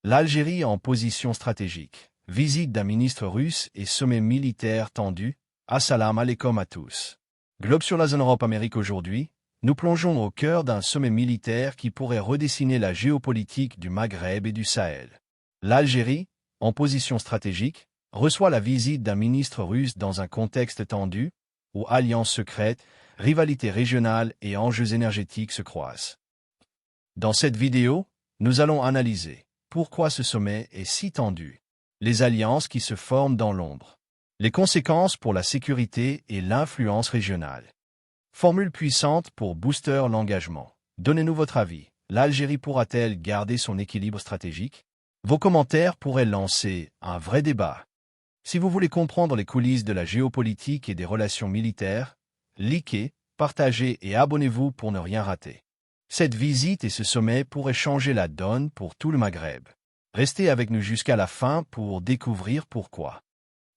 L'Algérie en position stratégique. Visite d'un ministre russe et sommet militaire tendu. Assalamu alaikum à tous. Globe sur la zone Europe-Amérique aujourd'hui, nous plongeons au cœur d'un sommet militaire qui pourrait redessiner la géopolitique du Maghreb et du Sahel. L'Algérie, en position stratégique, reçoit la visite d'un ministre russe dans un contexte tendu, où alliances secrètes, rivalités régionales et enjeux énergétiques se croisent. Dans cette vidéo, nous allons analyser pourquoi ce sommet est si tendu, les alliances qui se forment dans l'ombre, les conséquences pour la sécurité et l'influence régionale. Formule puissante pour booster l'engagement. Donnez-nous votre avis. L'Algérie pourra-t-elle garder son équilibre stratégique? Vos commentaires pourraient lancer un vrai débat. Si vous voulez comprendre les coulisses de la géopolitique et des relations militaires, likez, partagez et abonnez-vous pour ne rien rater. Cette visite et ce sommet pourraient changer la donne pour tout le Maghreb. Restez avec nous jusqu'à la fin pour découvrir pourquoi.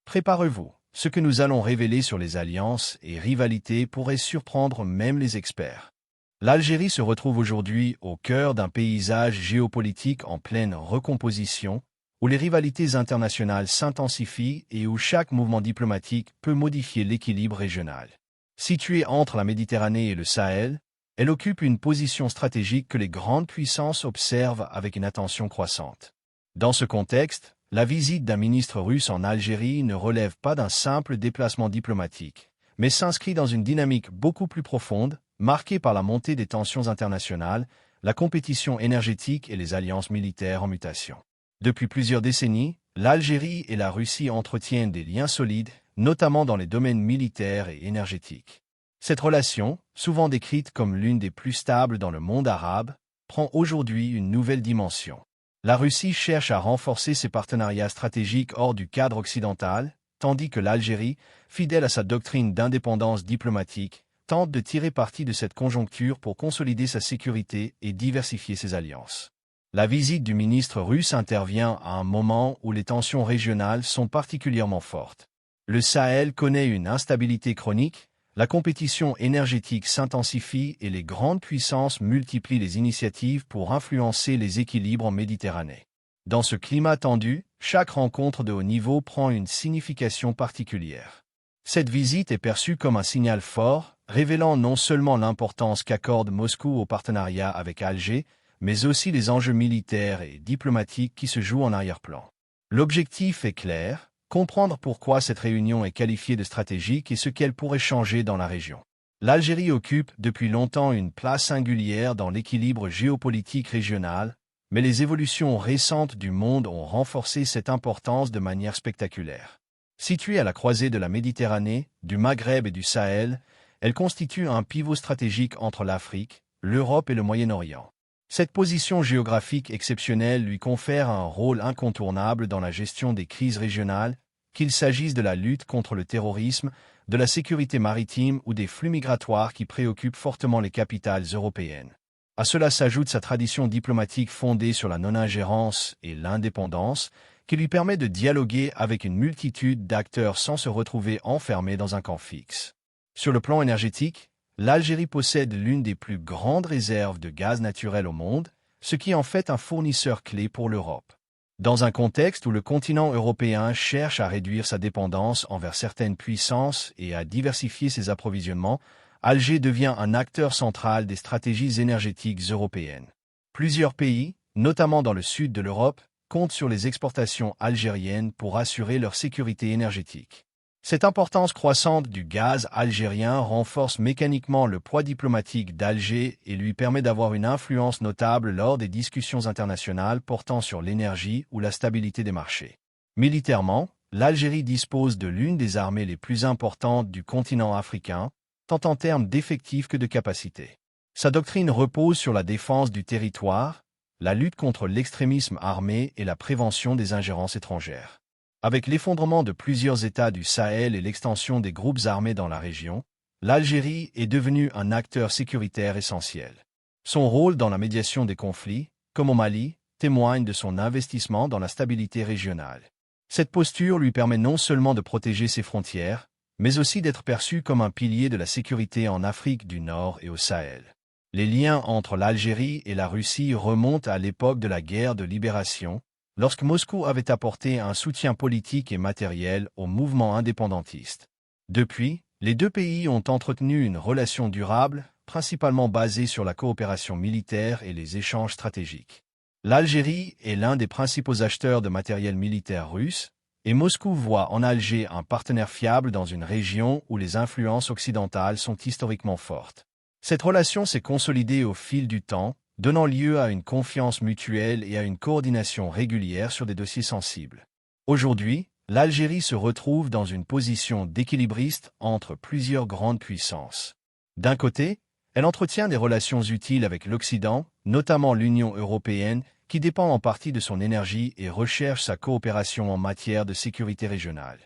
Préparez-vous. Ce que nous allons révéler sur les alliances et rivalités pourrait surprendre même les experts. L'Algérie se retrouve aujourd'hui au cœur d'un paysage géopolitique en pleine recomposition, où les rivalités internationales s'intensifient et où chaque mouvement diplomatique peut modifier l'équilibre régional. Située entre la Méditerranée et le Sahel, elle occupe une position stratégique que les grandes puissances observent avec une attention croissante. Dans ce contexte, la visite d'un ministre russe en Algérie ne relève pas d'un simple déplacement diplomatique, mais s'inscrit dans une dynamique beaucoup plus profonde, marquée par la montée des tensions internationales, la compétition énergétique et les alliances militaires en mutation. Depuis plusieurs décennies, l'Algérie et la Russie entretiennent des liens solides, notamment dans les domaines militaires et énergétiques. Cette relation, souvent décrite comme l'une des plus stables dans le monde arabe, prend aujourd'hui une nouvelle dimension. La Russie cherche à renforcer ses partenariats stratégiques hors du cadre occidental, tandis que l'Algérie, fidèle à sa doctrine d'indépendance diplomatique, tente de tirer parti de cette conjoncture pour consolider sa sécurité et diversifier ses alliances. La visite du ministre russe intervient à un moment où les tensions régionales sont particulièrement fortes. Le Sahel connaît une instabilité chronique, la compétition énergétique s'intensifie et les grandes puissances multiplient les initiatives pour influencer les équilibres en Méditerranée. Dans ce climat tendu, chaque rencontre de haut niveau prend une signification particulière. Cette visite est perçue comme un signal fort, révélant non seulement l'importance qu'accorde Moscou au partenariat avec Alger, mais aussi les enjeux militaires et diplomatiques qui se jouent en arrière-plan. L'objectif est clair, comprendre pourquoi cette réunion est qualifiée de stratégique et ce qu'elle pourrait changer dans la région. L'Algérie occupe depuis longtemps une place singulière dans l'équilibre géopolitique régional, mais les évolutions récentes du monde ont renforcé cette importance de manière spectaculaire. Située à la croisée de la Méditerranée, du Maghreb et du Sahel, elle constitue un pivot stratégique entre l'Afrique, l'Europe et le Moyen-Orient. Cette position géographique exceptionnelle lui confère un rôle incontournable dans la gestion des crises régionales, qu'il s'agisse de la lutte contre le terrorisme, de la sécurité maritime ou des flux migratoires qui préoccupent fortement les capitales européennes. À cela s'ajoute sa tradition diplomatique fondée sur la non-ingérence et l'indépendance, qui lui permet de dialoguer avec une multitude d'acteurs sans se retrouver enfermé dans un camp fixe. Sur le plan énergétique, l'Algérie possède l'une des plus grandes réserves de gaz naturel au monde, ce qui en fait un fournisseur clé pour l'Europe. Dans un contexte où le continent européen cherche à réduire sa dépendance envers certaines puissances et à diversifier ses approvisionnements, Alger devient un acteur central des stratégies énergétiques européennes. Plusieurs pays, notamment dans le sud de l'Europe, comptent sur les exportations algériennes pour assurer leur sécurité énergétique. Cette importance croissante du gaz algérien renforce mécaniquement le poids diplomatique d'Alger et lui permet d'avoir une influence notable lors des discussions internationales portant sur l'énergie ou la stabilité des marchés. Militairement, l'Algérie dispose de l'une des armées les plus importantes du continent africain, tant en termes d'effectifs que de capacités. Sa doctrine repose sur la défense du territoire, la lutte contre l'extrémisme armé et la prévention des ingérences étrangères. Avec l'effondrement de plusieurs États du Sahel et l'extension des groupes armés dans la région, l'Algérie est devenue un acteur sécuritaire essentiel. Son rôle dans la médiation des conflits, comme au Mali, témoigne de son investissement dans la stabilité régionale. Cette posture lui permet non seulement de protéger ses frontières, mais aussi d'être perçue comme un pilier de la sécurité en Afrique du Nord et au Sahel. Les liens entre l'Algérie et la Russie remontent à l'époque de la guerre de libération, lorsque Moscou avait apporté un soutien politique et matériel au mouvement indépendantiste. Depuis, les deux pays ont entretenu une relation durable, principalement basée sur la coopération militaire et les échanges stratégiques. L'Algérie est l'un des principaux acheteurs de matériel militaire russe, et Moscou voit en Alger un partenaire fiable dans une région où les influences occidentales sont historiquement fortes. Cette relation s'est consolidée au fil du temps, donnant lieu à une confiance mutuelle et à une coordination régulière sur des dossiers sensibles. Aujourd'hui, l'Algérie se retrouve dans une position d'équilibriste entre plusieurs grandes puissances. D'un côté, elle entretient des relations utiles avec l'Occident, notamment l'Union européenne, qui dépend en partie de son énergie et recherche sa coopération en matière de sécurité régionale.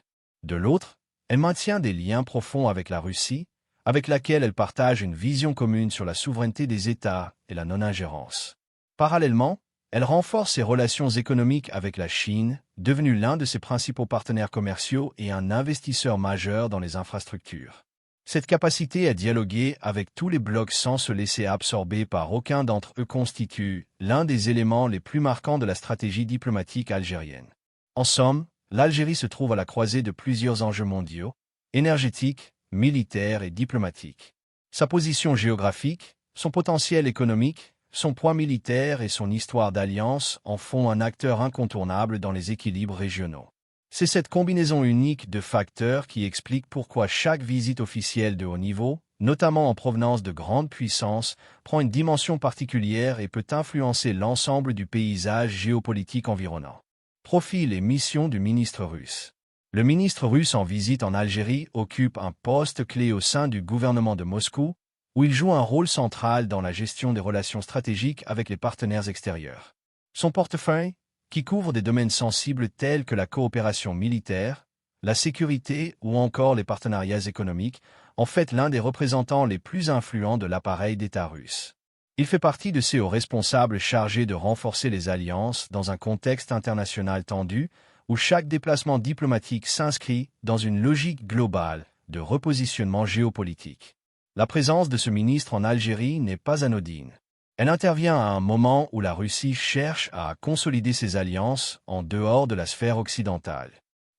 De l'autre, elle maintient des liens profonds avec la Russie, avec laquelle elle partage une vision commune sur la souveraineté des États et la non-ingérence. Parallèlement, elle renforce ses relations économiques avec la Chine, devenue l'un de ses principaux partenaires commerciaux et un investisseur majeur dans les infrastructures. Cette capacité à dialoguer avec tous les blocs sans se laisser absorber par aucun d'entre eux constitue l'un des éléments les plus marquants de la stratégie diplomatique algérienne. En somme, l'Algérie se trouve à la croisée de plusieurs enjeux mondiaux, énergétiques, militaires et diplomatiques. Sa position géographique, son potentiel économique, son poids militaire et son histoire d'alliance en font un acteur incontournable dans les équilibres régionaux. C'est cette combinaison unique de facteurs qui explique pourquoi chaque visite officielle de haut niveau, notamment en provenance de grandes puissances, prend une dimension particulière et peut influencer l'ensemble du paysage géopolitique environnant. Profil et mission du ministre russe. Le ministre russe en visite en Algérie occupe un poste clé au sein du gouvernement de Moscou, où il joue un rôle central dans la gestion des relations stratégiques avec les partenaires extérieurs. Son portefeuille, qui couvre des domaines sensibles tels que la coopération militaire, la sécurité ou encore les partenariats économiques, en fait l'un des représentants les plus influents de l'appareil d'État russe. Il fait partie de ces hauts responsables chargés de renforcer les alliances dans un contexte international tendu, où chaque déplacement diplomatique s'inscrit dans une logique globale de repositionnement géopolitique. La présence de ce ministre en Algérie n'est pas anodine. Elle intervient à un moment où la Russie cherche à consolider ses alliances en dehors de la sphère occidentale.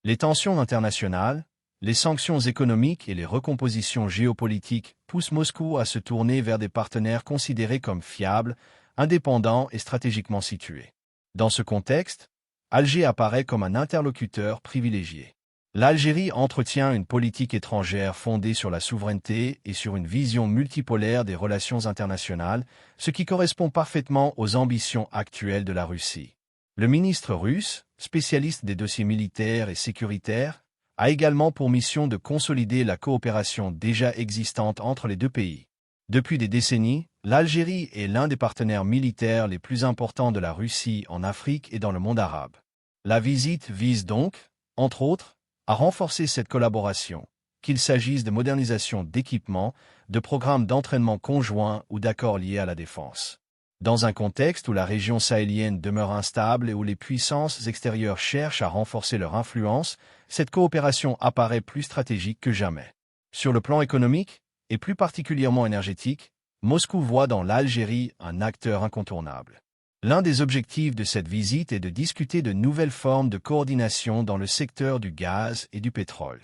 Les tensions internationales, les sanctions économiques et les recompositions géopolitiques poussent Moscou à se tourner vers des partenaires considérés comme fiables, indépendants et stratégiquement situés. Dans ce contexte, Alger apparaît comme un interlocuteur privilégié. L'Algérie entretient une politique étrangère fondée sur la souveraineté et sur une vision multipolaire des relations internationales, ce qui correspond parfaitement aux ambitions actuelles de la Russie. Le ministre russe, spécialiste des dossiers militaires et sécuritaires, a également pour mission de consolider la coopération déjà existante entre les deux pays. Depuis des décennies, l'Algérie est l'un des partenaires militaires les plus importants de la Russie en Afrique et dans le monde arabe. La visite vise donc, entre autres, à renforcer cette collaboration, qu'il s'agisse de modernisation d'équipements, de programmes d'entraînement conjoints ou d'accords liés à la défense. Dans un contexte où la région sahélienne demeure instable et où les puissances extérieures cherchent à renforcer leur influence, cette coopération apparaît plus stratégique que jamais. Sur le plan économique, et plus particulièrement énergétique, Moscou voit dans l'Algérie un acteur incontournable. L'un des objectifs de cette visite est de discuter de nouvelles formes de coordination dans le secteur du gaz et du pétrole.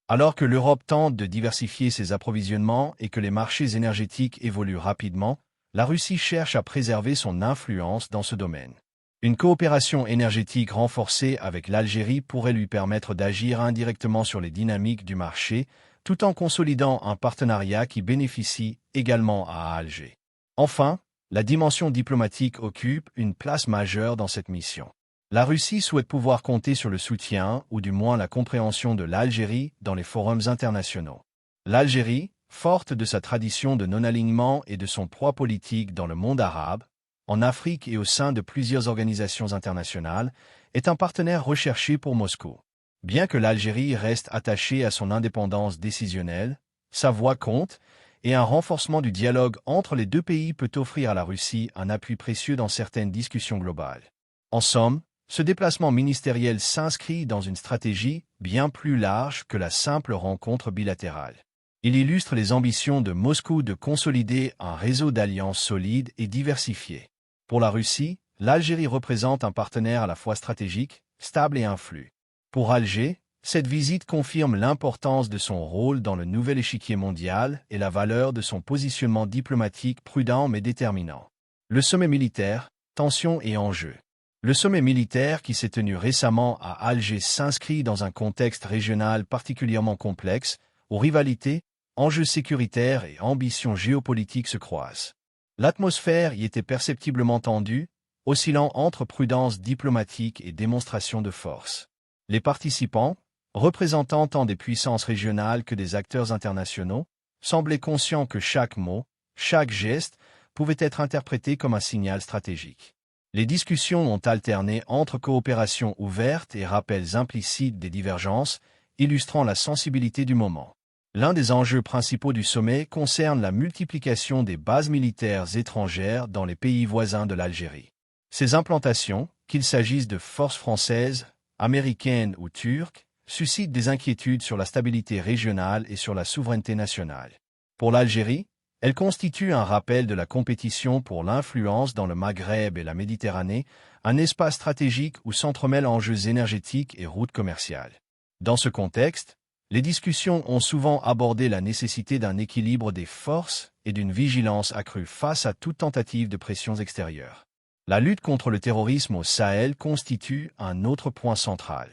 Alors que l'Europe tente de diversifier ses approvisionnements et que les marchés énergétiques évoluent rapidement, la Russie cherche à préserver son influence dans ce domaine. Une coopération énergétique renforcée avec l'Algérie pourrait lui permettre d'agir indirectement sur les dynamiques du marché, tout en consolidant un partenariat qui bénéficie également à Alger. Enfin, la dimension diplomatique occupe une place majeure dans cette mission. La Russie souhaite pouvoir compter sur le soutien, ou du moins la compréhension de l'Algérie dans les forums internationaux. L'Algérie, forte de sa tradition de non-alignement et de son poids politique dans le monde arabe, en Afrique et au sein de plusieurs organisations internationales, est un partenaire recherché pour Moscou. Bien que l'Algérie reste attachée à son indépendance décisionnelle, sa voix compte, et un renforcement du dialogue entre les deux pays peut offrir à la Russie un appui précieux dans certaines discussions globales. En somme, ce déplacement ministériel s'inscrit dans une stratégie bien plus large que la simple rencontre bilatérale. Il illustre les ambitions de Moscou de consolider un réseau d'alliances solides et diversifiées. Pour la Russie, l'Algérie représente un partenaire à la fois stratégique, stable et influent. Pour Alger, cette visite confirme l'importance de son rôle dans le nouvel échiquier mondial et la valeur de son positionnement diplomatique prudent mais déterminant. Le sommet militaire, tensions et enjeux. Le sommet militaire qui s'est tenu récemment à Alger s'inscrit dans un contexte régional particulièrement complexe, où rivalités, enjeux sécuritaires et ambitions géopolitiques se croisent. L'atmosphère y était perceptiblement tendue, oscillant entre prudence diplomatique et démonstration de force. Les participants, représentant tant des puissances régionales que des acteurs internationaux, semblaient conscients que chaque mot, chaque geste, pouvait être interprété comme un signal stratégique. Les discussions ont alterné entre coopération ouverte et rappels implicites des divergences, illustrant la sensibilité du moment. L'un des enjeux principaux du sommet concerne la multiplication des bases militaires étrangères dans les pays voisins de l'Algérie. Ces implantations, qu'il s'agisse de forces françaises, américaines ou turques, suscitent des inquiétudes sur la stabilité régionale et sur la souveraineté nationale. Pour l'Algérie, elle constitue un rappel de la compétition pour l'influence dans le Maghreb et la Méditerranée, un espace stratégique où s'entremêlent enjeux énergétiques et routes commerciales. Dans ce contexte, les discussions ont souvent abordé la nécessité d'un équilibre des forces et d'une vigilance accrue face à toute tentative de pressions extérieures. La lutte contre le terrorisme au Sahel constitue un autre point central.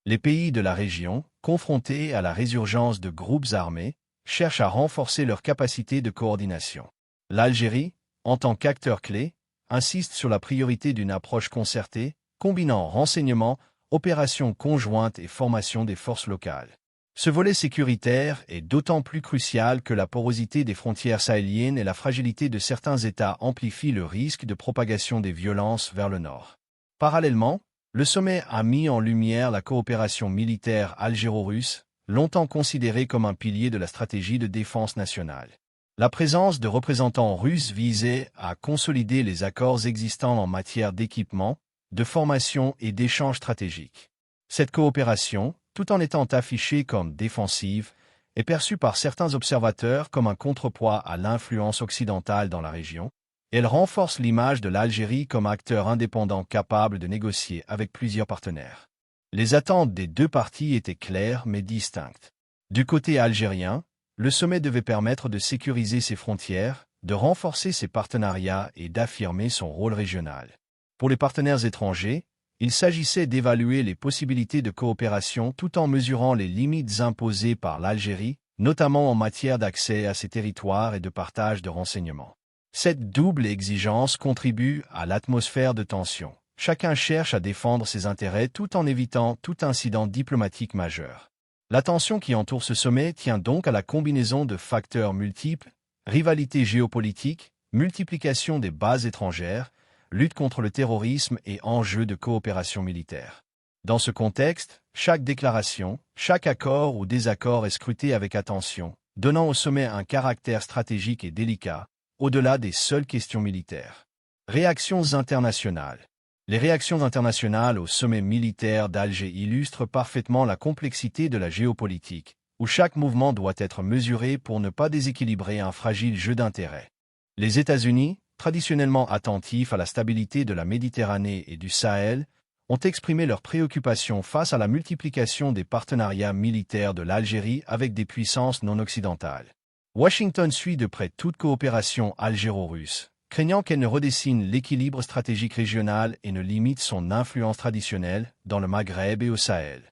Les pays de la région, confrontés à la résurgence de groupes armés, cherchent à renforcer leur capacité de coordination. L'Algérie, en tant qu'acteur clé, insiste sur la priorité d'une approche concertée, combinant renseignements, opérations conjointes et formation des forces locales. Ce volet sécuritaire est d'autant plus crucial que la porosité des frontières sahéliennes et la fragilité de certains États amplifient le risque de propagation des violences vers le nord. Parallèlement, le sommet a mis en lumière la coopération militaire algéro-russe, longtemps considérée comme un pilier de la stratégie de défense nationale. La présence de représentants russes visait à consolider les accords existants en matière d'équipement, de formation et d'échanges stratégiques. Cette coopération, tout en étant affichée comme défensive, est perçue par certains observateurs comme un contrepoids à l'influence occidentale dans la région, et elle renforce l'image de l'Algérie comme acteur indépendant capable de négocier avec plusieurs partenaires. Les attentes des deux parties étaient claires mais distinctes. Du côté algérien, le sommet devait permettre de sécuriser ses frontières, de renforcer ses partenariats et d'affirmer son rôle régional. Pour les partenaires étrangers, il s'agissait d'évaluer les possibilités de coopération tout en mesurant les limites imposées par l'Algérie, notamment en matière d'accès à ses territoires et de partage de renseignements. Cette double exigence contribue à l'atmosphère de tension. Chacun cherche à défendre ses intérêts tout en évitant tout incident diplomatique majeur. La tension qui entoure ce sommet tient donc à la combinaison de facteurs multiples, rivalité géopolitique, multiplication des bases étrangères, lutte contre le terrorisme et enjeux de coopération militaire. Dans ce contexte, chaque déclaration, chaque accord ou désaccord est scruté avec attention, donnant au sommet un caractère stratégique et délicat, au-delà des seules questions militaires. Réactions internationales. Les réactions internationales au sommet militaire d'Alger illustrent parfaitement la complexité de la géopolitique, où chaque mouvement doit être mesuré pour ne pas déséquilibrer un fragile jeu d'intérêts. Les États-Unis, traditionnellement attentifs à la stabilité de la Méditerranée et du Sahel, ont exprimé leurs préoccupations face à la multiplication des partenariats militaires de l'Algérie avec des puissances non occidentales. Washington suit de près toute coopération algéro-russe, craignant qu'elle ne redessine l'équilibre stratégique régional et ne limite son influence traditionnelle dans le Maghreb et au Sahel.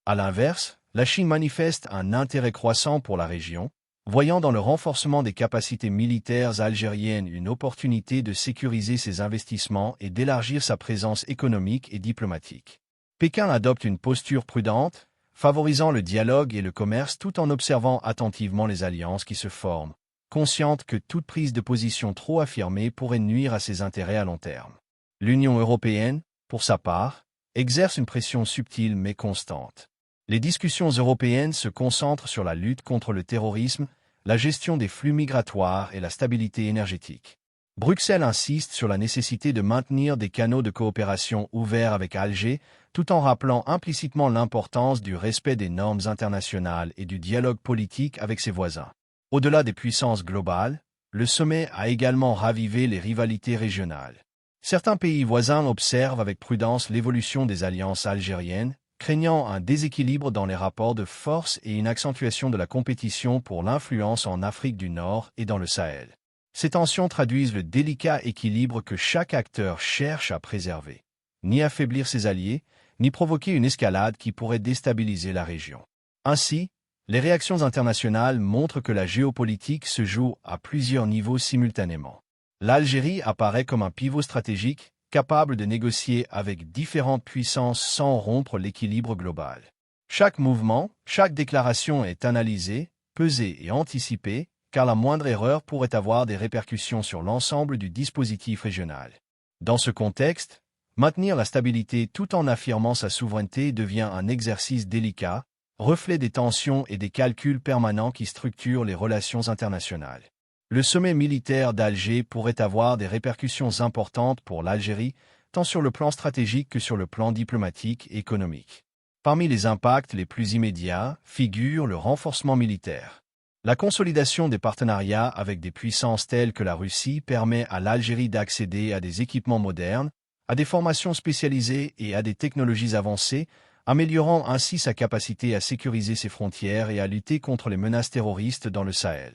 À l'inverse, la Chine manifeste un intérêt croissant pour la région, voyant dans le renforcement des capacités militaires algériennes une opportunité de sécuriser ses investissements et d'élargir sa présence économique et diplomatique. Pékin adopte une posture prudente, favorisant le dialogue et le commerce tout en observant attentivement les alliances qui se forment, consciente que toute prise de position trop affirmée pourrait nuire à ses intérêts à long terme. L'Union européenne, pour sa part, exerce une pression subtile mais constante. Les discussions européennes se concentrent sur la lutte contre le terrorisme, la gestion des flux migratoires et la stabilité énergétique. Bruxelles insiste sur la nécessité de maintenir des canaux de coopération ouverts avec Alger, tout en rappelant implicitement l'importance du respect des normes internationales et du dialogue politique avec ses voisins. Au-delà des puissances globales, le sommet a également ravivé les rivalités régionales. Certains pays voisins observent avec prudence l'évolution des alliances algériennes, craignant un déséquilibre dans les rapports de force et une accentuation de la compétition pour l'influence en Afrique du Nord et dans le Sahel. Ces tensions traduisent le délicat équilibre que chaque acteur cherche à préserver. Ni affaiblir ses alliés, ni provoquer une escalade qui pourrait déstabiliser la région. Ainsi, les réactions internationales montrent que la géopolitique se joue à plusieurs niveaux simultanément. L'Algérie apparaît comme un pivot stratégique, capable de négocier avec différentes puissances sans rompre l'équilibre global. Chaque mouvement, chaque déclaration est analysée, pesée et anticipée, car la moindre erreur pourrait avoir des répercussions sur l'ensemble du dispositif régional. Dans ce contexte, maintenir la stabilité tout en affirmant sa souveraineté devient un exercice délicat, reflet des tensions et des calculs permanents qui structurent les relations internationales. Le sommet militaire d'Alger pourrait avoir des répercussions importantes pour l'Algérie, tant sur le plan stratégique que sur le plan diplomatique et économique. Parmi les impacts les plus immédiats figure le renforcement militaire. La consolidation des partenariats avec des puissances telles que la Russie permet à l'Algérie d'accéder à des équipements modernes, à des formations spécialisées et à des technologies avancées, améliorant ainsi sa capacité à sécuriser ses frontières et à lutter contre les menaces terroristes dans le Sahel.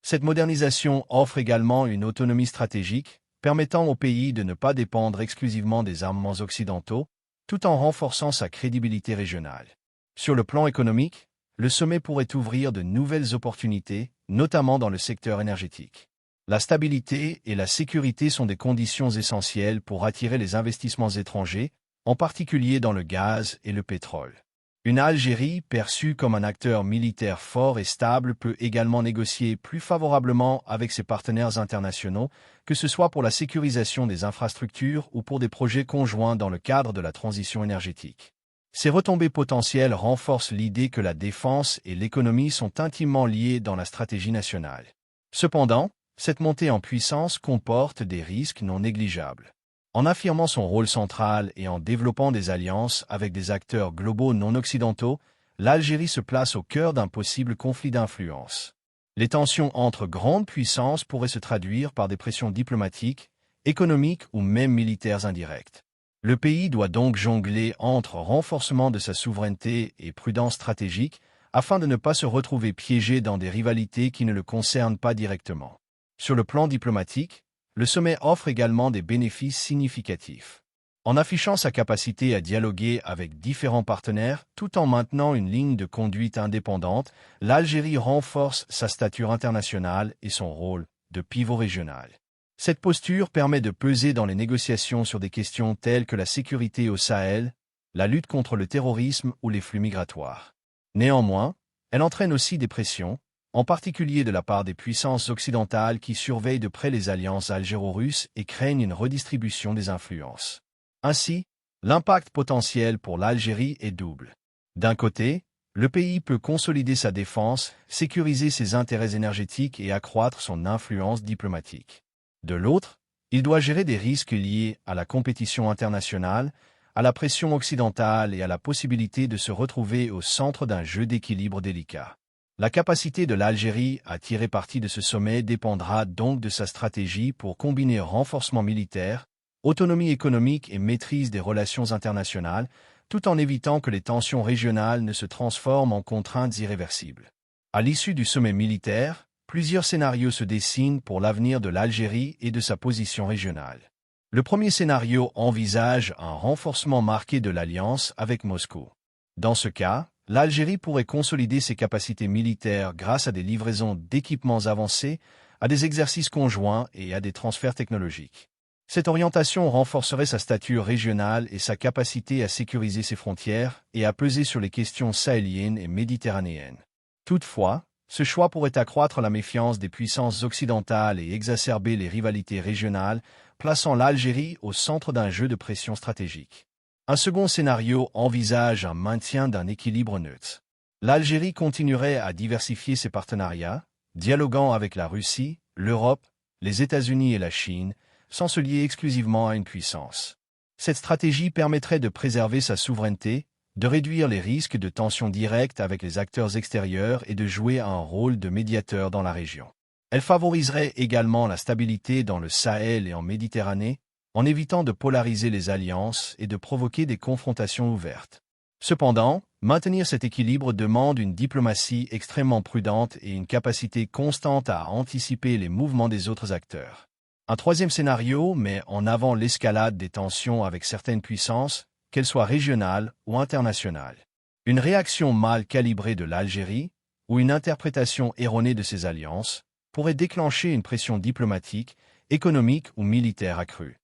Cette modernisation offre également une autonomie stratégique, permettant au pays de ne pas dépendre exclusivement des armements occidentaux, tout en renforçant sa crédibilité régionale. Sur le plan économique, le sommet pourrait ouvrir de nouvelles opportunités, notamment dans le secteur énergétique. La stabilité et la sécurité sont des conditions essentielles pour attirer les investissements étrangers, en particulier dans le gaz et le pétrole. Une Algérie perçue comme un acteur militaire fort et stable peut également négocier plus favorablement avec ses partenaires internationaux, que ce soit pour la sécurisation des infrastructures ou pour des projets conjoints dans le cadre de la transition énergétique. Ces retombées potentielles renforcent l'idée que la défense et l'économie sont intimement liées dans la stratégie nationale. Cependant, cette montée en puissance comporte des risques non négligeables. En affirmant son rôle central et en développant des alliances avec des acteurs globaux non occidentaux, l'Algérie se place au cœur d'un possible conflit d'influence. Les tensions entre grandes puissances pourraient se traduire par des pressions diplomatiques, économiques ou même militaires indirectes. Le pays doit donc jongler entre renforcement de sa souveraineté et prudence stratégique afin de ne pas se retrouver piégé dans des rivalités qui ne le concernent pas directement. Sur le plan diplomatique, le sommet offre également des bénéfices significatifs. En affichant sa capacité à dialoguer avec différents partenaires tout en maintenant une ligne de conduite indépendante, l'Algérie renforce sa stature internationale et son rôle de pivot régional. Cette posture permet de peser dans les négociations sur des questions telles que la sécurité au Sahel, la lutte contre le terrorisme ou les flux migratoires. Néanmoins, elle entraîne aussi des pressions, en particulier de la part des puissances occidentales qui surveillent de près les alliances algéro-russes et craignent une redistribution des influences. Ainsi, l'impact potentiel pour l'Algérie est double. D'un côté, le pays peut consolider sa défense, sécuriser ses intérêts énergétiques et accroître son influence diplomatique. De l'autre, il doit gérer des risques liés à la compétition internationale, à la pression occidentale et à la possibilité de se retrouver au centre d'un jeu d'équilibre délicat. La capacité de l'Algérie à tirer parti de ce sommet dépendra donc de sa stratégie pour combiner renforcement militaire, autonomie économique et maîtrise des relations internationales, tout en évitant que les tensions régionales ne se transforment en contraintes irréversibles. À l'issue du sommet militaire, plusieurs scénarios se dessinent pour l'avenir de l'Algérie et de sa position régionale. Le premier scénario envisage un renforcement marqué de l'alliance avec Moscou. Dans ce cas, l'Algérie pourrait consolider ses capacités militaires grâce à des livraisons d'équipements avancés, à des exercices conjoints et à des transferts technologiques. Cette orientation renforcerait sa stature régionale et sa capacité à sécuriser ses frontières et à peser sur les questions sahéliennes et méditerranéennes. Toutefois, ce choix pourrait accroître la méfiance des puissances occidentales et exacerber les rivalités régionales, plaçant l'Algérie au centre d'un jeu de pression stratégique. Un second scénario envisage un maintien d'un équilibre neutre. L'Algérie continuerait à diversifier ses partenariats, dialoguant avec la Russie, l'Europe, les États-Unis et la Chine, sans se lier exclusivement à une puissance. Cette stratégie permettrait de préserver sa souveraineté, de réduire les risques de tensions directes avec les acteurs extérieurs et de jouer un rôle de médiateur dans la région. Elle favoriserait également la stabilité dans le Sahel et en Méditerranée, en évitant de polariser les alliances et de provoquer des confrontations ouvertes. Cependant, maintenir cet équilibre demande une diplomatie extrêmement prudente et une capacité constante à anticiper les mouvements des autres acteurs. Un troisième scénario met en avant l'escalade des tensions avec certaines puissances, qu'elles soient régionales ou internationales. Une réaction mal calibrée de l'Algérie, ou une interprétation erronée de ces alliances, pourrait déclencher une pression diplomatique, économique ou militaire accrue.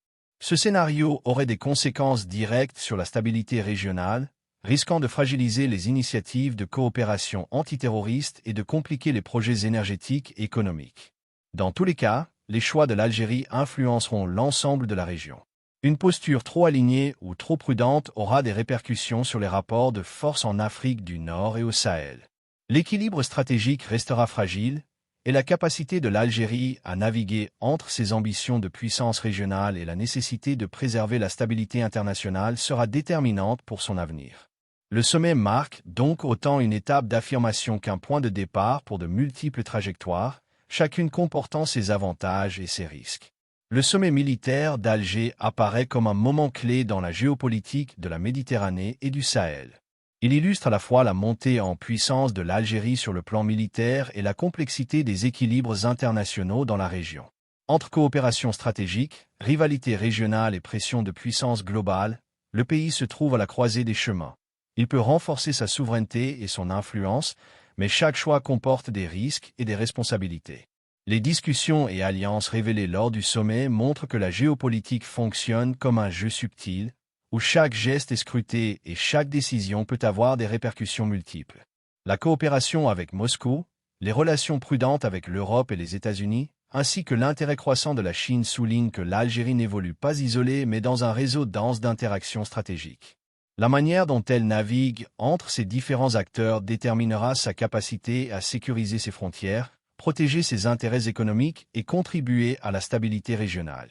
Ce scénario aurait des conséquences directes sur la stabilité régionale, risquant de fragiliser les initiatives de coopération antiterroriste et de compliquer les projets énergétiques et économiques. Dans tous les cas, les choix de l'Algérie influenceront l'ensemble de la région. Une posture trop alignée ou trop prudente aura des répercussions sur les rapports de force en Afrique du Nord et au Sahel. L'équilibre stratégique restera fragile, et la capacité de l'Algérie à naviguer entre ses ambitions de puissance régionale et la nécessité de préserver la stabilité internationale sera déterminante pour son avenir. Le sommet marque donc autant une étape d'affirmation qu'un point de départ pour de multiples trajectoires, chacune comportant ses avantages et ses risques. Le sommet militaire d'Alger apparaît comme un moment clé dans la géopolitique de la Méditerranée et du Sahel. Il illustre à la fois la montée en puissance de l'Algérie sur le plan militaire et la complexité des équilibres internationaux dans la région. Entre coopération stratégique, rivalité régionale et pression de puissance globale, le pays se trouve à la croisée des chemins. Il peut renforcer sa souveraineté et son influence, mais chaque choix comporte des risques et des responsabilités. Les discussions et alliances révélées lors du sommet montrent que la géopolitique fonctionne comme un jeu subtil, où chaque geste est scruté et chaque décision peut avoir des répercussions multiples. La coopération avec Moscou, les relations prudentes avec l'Europe et les États-Unis, ainsi que l'intérêt croissant de la Chine soulignent que l'Algérie n'évolue pas isolée mais dans un réseau dense d'interactions stratégiques. La manière dont elle navigue entre ces différents acteurs déterminera sa capacité à sécuriser ses frontières, protéger ses intérêts économiques et contribuer à la stabilité régionale.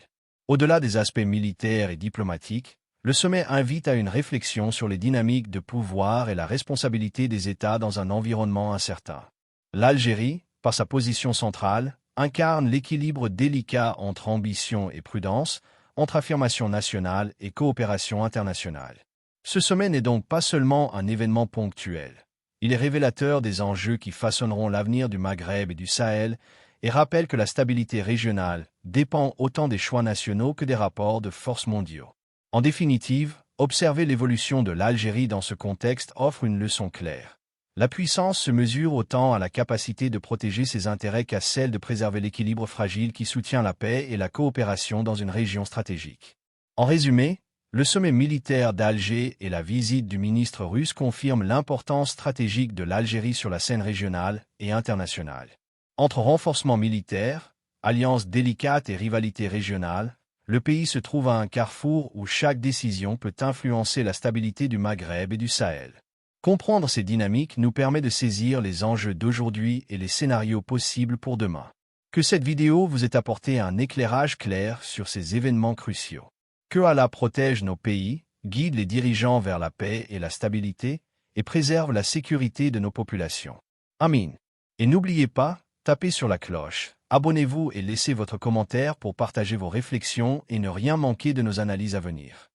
Au-delà des aspects militaires et diplomatiques, le sommet invite à une réflexion sur les dynamiques de pouvoir et la responsabilité des États dans un environnement incertain. L'Algérie, par sa position centrale, incarne l'équilibre délicat entre ambition et prudence, entre affirmation nationale et coopération internationale. Ce sommet n'est donc pas seulement un événement ponctuel. Il est révélateur des enjeux qui façonneront l'avenir du Maghreb et du Sahel et rappelle que la stabilité régionale dépend autant des choix nationaux que des rapports de force mondiaux. En définitive, observer l'évolution de l'Algérie dans ce contexte offre une leçon claire. La puissance se mesure autant à la capacité de protéger ses intérêts qu'à celle de préserver l'équilibre fragile qui soutient la paix et la coopération dans une région stratégique. En résumé, le sommet militaire d'Alger et la visite du ministre russe confirment l'importance stratégique de l'Algérie sur la scène régionale et internationale. Entre renforcement militaire, alliances délicates et rivalité régionale, le pays se trouve à un carrefour où chaque décision peut influencer la stabilité du Maghreb et du Sahel. Comprendre ces dynamiques nous permet de saisir les enjeux d'aujourd'hui et les scénarios possibles pour demain. Que cette vidéo vous ait apporté un éclairage clair sur ces événements cruciaux. Que Allah protège nos pays, guide les dirigeants vers la paix et la stabilité, et préserve la sécurité de nos populations. Amin. Et n'oubliez pas, tapez sur la cloche, abonnez-vous et laissez votre commentaire pour partager vos réflexions et ne rien manquer de nos analyses à venir.